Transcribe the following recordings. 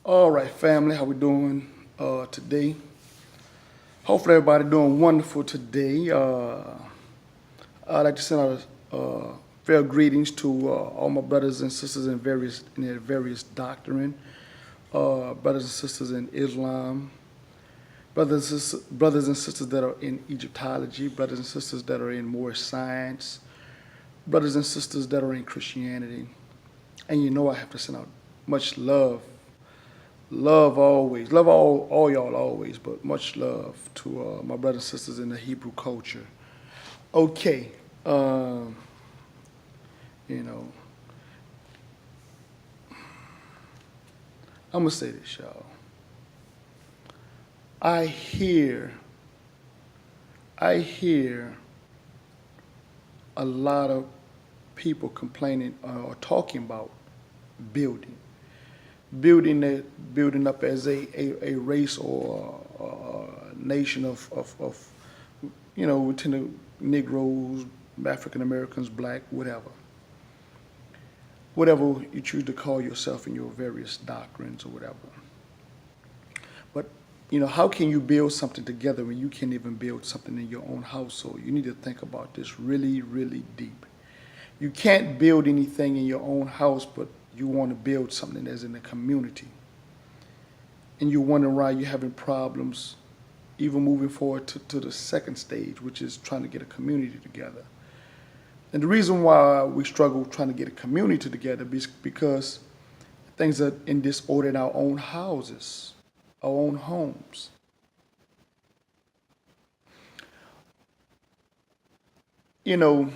All right, family, how we doing today? Hopefully, everybody doing wonderful today. I'd like to send out fair greetings to all my brothers and sisters in their various doctrine, brothers and sisters in Islam, brothers and sisters that are in Egyptology, brothers and sisters that are in more science, brothers and sisters that are in Christianity, and you know I have to send out much love. Love always. Love all y'all always, but much love to my brothers and sisters in the Hebrew culture. Okay. Um, you know, I'm going to say this, y'all. I hear, I hear a lot of people complaining or talking about building. Building up as a race or a nation of we tend to Negroes, African Americans, black, whatever you choose to call yourself in your various doctrines or whatever. But how can you build something together when you can't even build something in your own household? You need to think about this really, really deep. You can't build anything in your own house, but you want to build something that's in the community. And you wonder why you're having problems even moving forward to the second stage, which is trying to get a community together. And the reason why we struggle trying to get a community together is because things are in disorder in our own houses, our own homes. You know,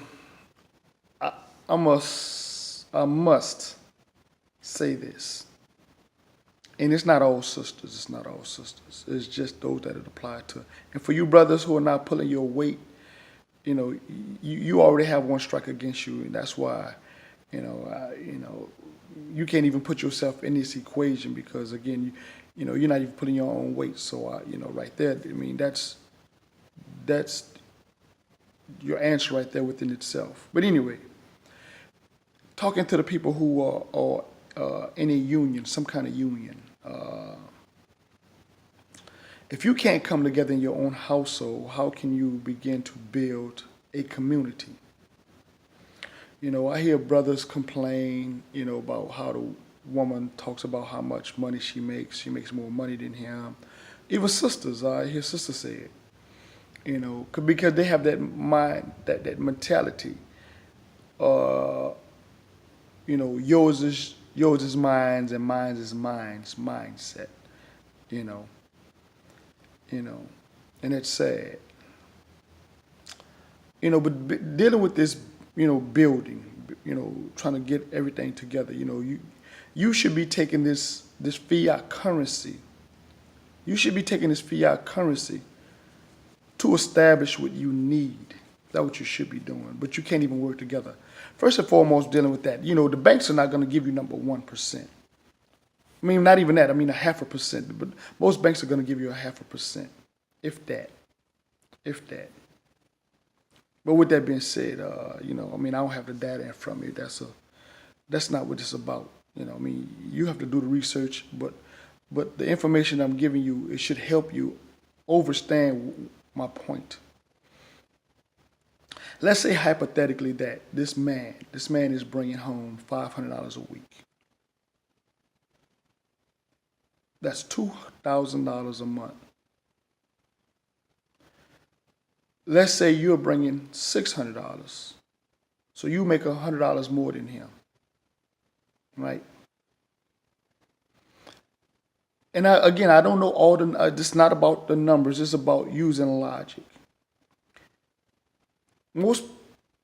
I must say this. And it's not all sisters. It's not all sisters. It's just those that it apply to. And for you brothers who are not pulling your weight, you already have one strike against you, and that's why, you can't even put yourself in this equation because again, you're not even putting your own weight. So, right there, I mean, that's your answer right there within itself. But anyway, talking to the people who are in a union, some kind of union. If you can't come together in your own household, how can you begin to build a community? I hear brothers complain, about how the woman talks about how much money she makes. She makes more money than him. Even sisters, I hear sisters say it, because they have that mind, that mentality. Yours is mine and mine is mine's mindset, you know, and it's sad, but dealing with this, building, trying to get everything together, you should be taking this fiat currency. You should be taking this fiat currency to establish what you need. That's what you should be doing, but you can't even work together. First and foremost, dealing with that, the banks are not going to give you number 1%. I mean, not even that. I mean, 0.5%. But most banks are going to give you 0.5%, if that. But with that being said, I don't have the data in front of me. That's not what it's about. You have to do the research, but the information I'm giving you, it should help you understand my point. Let's say hypothetically that this man is bringing home $500 a week. That's $2,000 a month. Let's say you're bringing $600, so you make $100 more than him, right? And I don't know all the. It's not about the numbers. It's about using logic.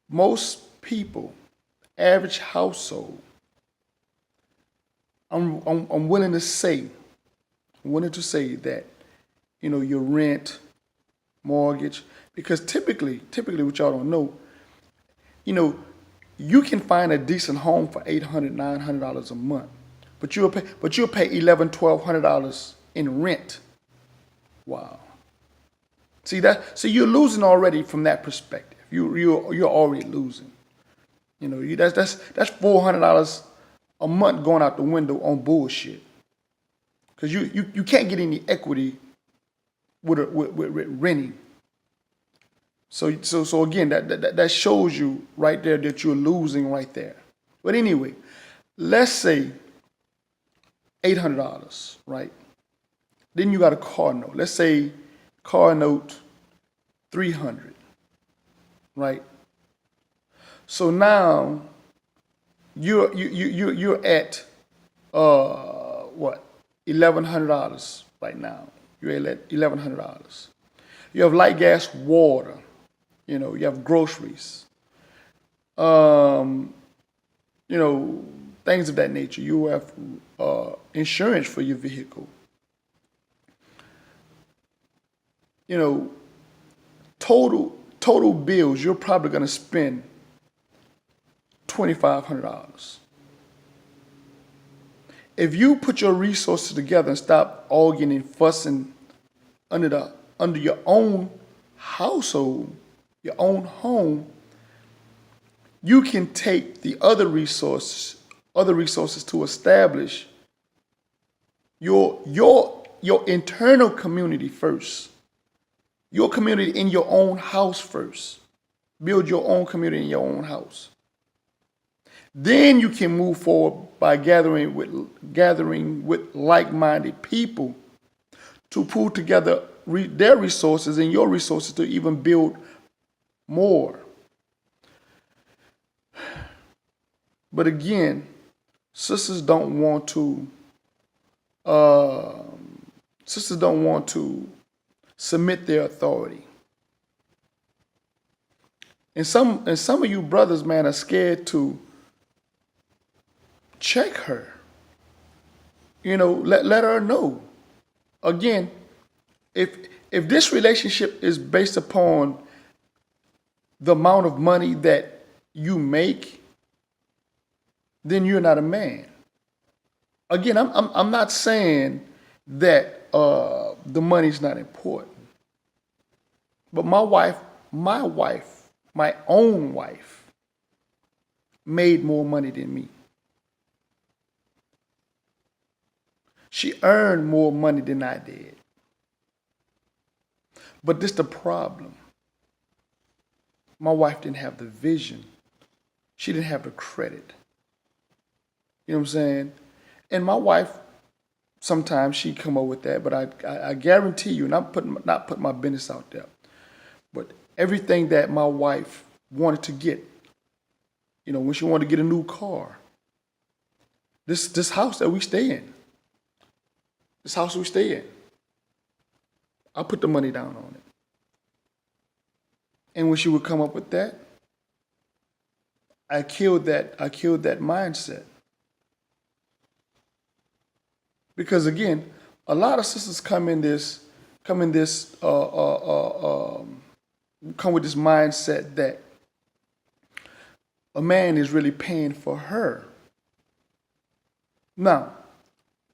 Most people, average household, I'm willing to say that, your rent, mortgage, because typically what y'all don't know, you can find a decent home for $800, $900 a month, but you'll pay $1,100, $1,200 in rent. Wow. See that? So you're losing already from that perspective. You're already losing. That's $400 a month going out the window on bullshit. because you can't get any equity with renting. So again, that shows you right there that you're losing right there. But anyway, let's say $800, right? Then you got a car note. Let's say car note $300, right? So now you're at what, $1,100 right now. You're at $1,100. You have light, gas, water. You know, you have groceries. You know, things of that nature. You have insurance for your vehicle. You know, total bills, you're probably going to spend $2,500. If you put your resources together and stop arguing and fussing under your own household, your own home, you can take the other resources to establish your internal community first. Your community in your own house first. Build your own community in your own house. Then you can move forward by gathering with like-minded people to pull together their resources and your resources to even build more. But again, sisters don't want to submit their authority. And some of you brothers, man, are scared to check her. You know, let her know. Again, if this relationship is based upon the amount of money that you make, then you're not a man. Again, I'm not saying that the money's not important. But my own wife, made more money than me. She earned more money than I did. But this the problem. My wife didn't have the vision. She didn't have the credit. You know what I'm saying? And my wife, sometimes she come up with that, but I guarantee you, and I'm not putting my business out there, but everything that my wife wanted to get, you know, when she wanted to get a new car, this house that we stay in, I put the money down on it. And when she would come up with that, I killed that mindset. Because again, a lot of sisters come with this mindset that a man is really paying for her. Now,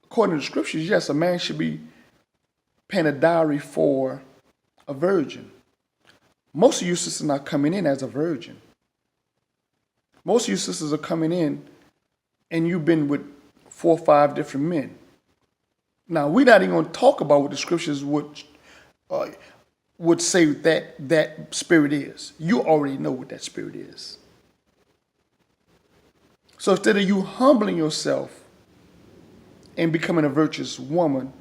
according to the scriptures, yes, a man should be paying a dowry for a virgin. Most of you sisters are not coming in as a virgin. Most of you sisters are coming in and you've been with 4 or 5 different men. Now, we're not even going to talk about what the scriptures would say that spirit is. You already know what that spirit is. So instead of you humbling yourself and becoming a virtuous woman,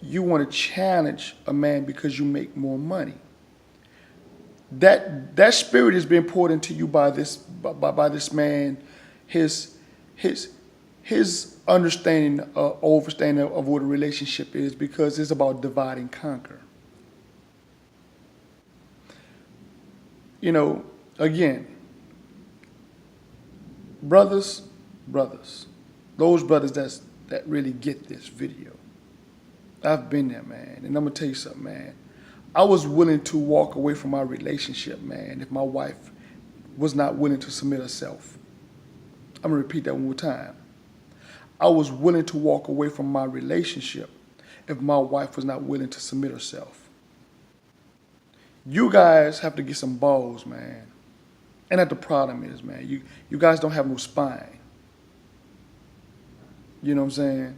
you want to challenge a man because you make more money. That spirit is being poured into you by this man, his understanding, overstanding of what a relationship is, because it's about divide and conquer. You know, again, brothers, those brothers that really get this video. I've been there, man, and I'm gonna tell you something, man. I was willing to walk away from my relationship, man, if my wife was not willing to submit herself. I'm gonna repeat that one more time. I was willing to walk away from my relationship if my wife was not willing to submit herself. You guys have to get some balls, man. And that the problem is, man, you guys don't have no spine. You know what I'm saying?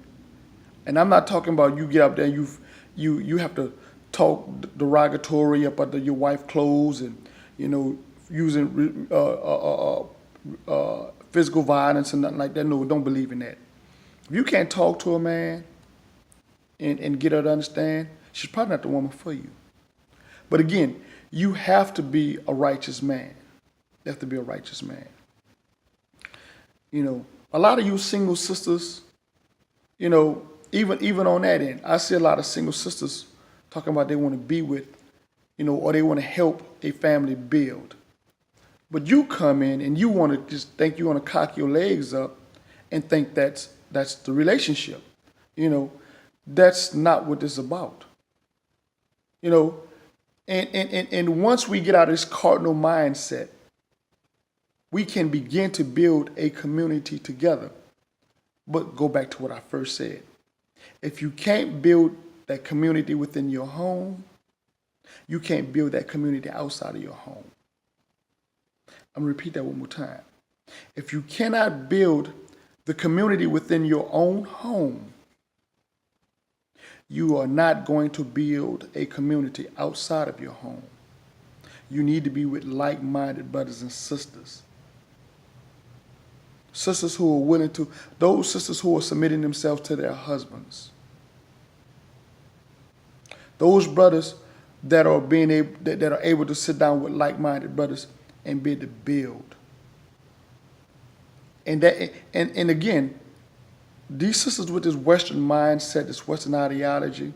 And I'm not talking about you get up there and you have to talk derogatory about your wife's clothes and, you know, using physical violence and nothing like that. No, don't believe in that. If you can't talk to a man and get her to understand, she's probably not the woman for you. But again, you have to be a righteous man. You have to be a righteous man. You know, a lot of you single sisters, you know, even on that end, I see a lot of single sisters talking about they want to be with, you know, or they want to help a family build. But you come in and you want to just think you want to cock your legs up and think that's the relationship. You know, that's not what this is about. You know, and once we get out of this cardinal mindset, we can begin to build a community together. But go back to what I first said. If you can't build that community within your home, you can't build that community outside of your home. I'm going to repeat that one more time. If you cannot build the community within your own home, you are not going to build a community outside of your home. You need to be with like-minded brothers and sisters. Sisters who are willing to, those sisters who are submitting themselves to their husbands. Those brothers that are able to sit down with like-minded brothers and be able to build. And again, these sisters with this Western mindset, this Western ideology, you know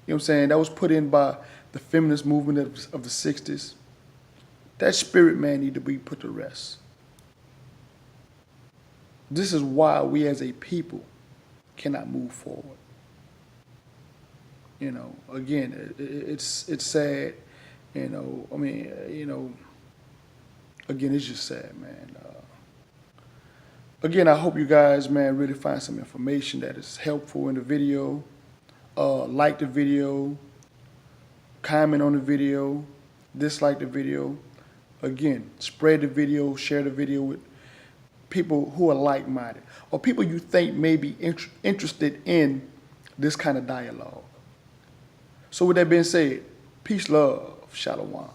what I'm saying, that was put in by the feminist movement of the 60s. That spirit, man, need to be put to rest. This is why we as a people cannot move forward. You know, again, it's sad. You know, I mean, you know, again, it's just sad, man. Again, I hope you guys, man, really find some information that is helpful in the video. Like the video, comment on the video, dislike the video. Again, spread the video, share the video with people who are like-minded or people you think may be interested in this kind of dialogue. So with that being said, peace, love, Shalawam.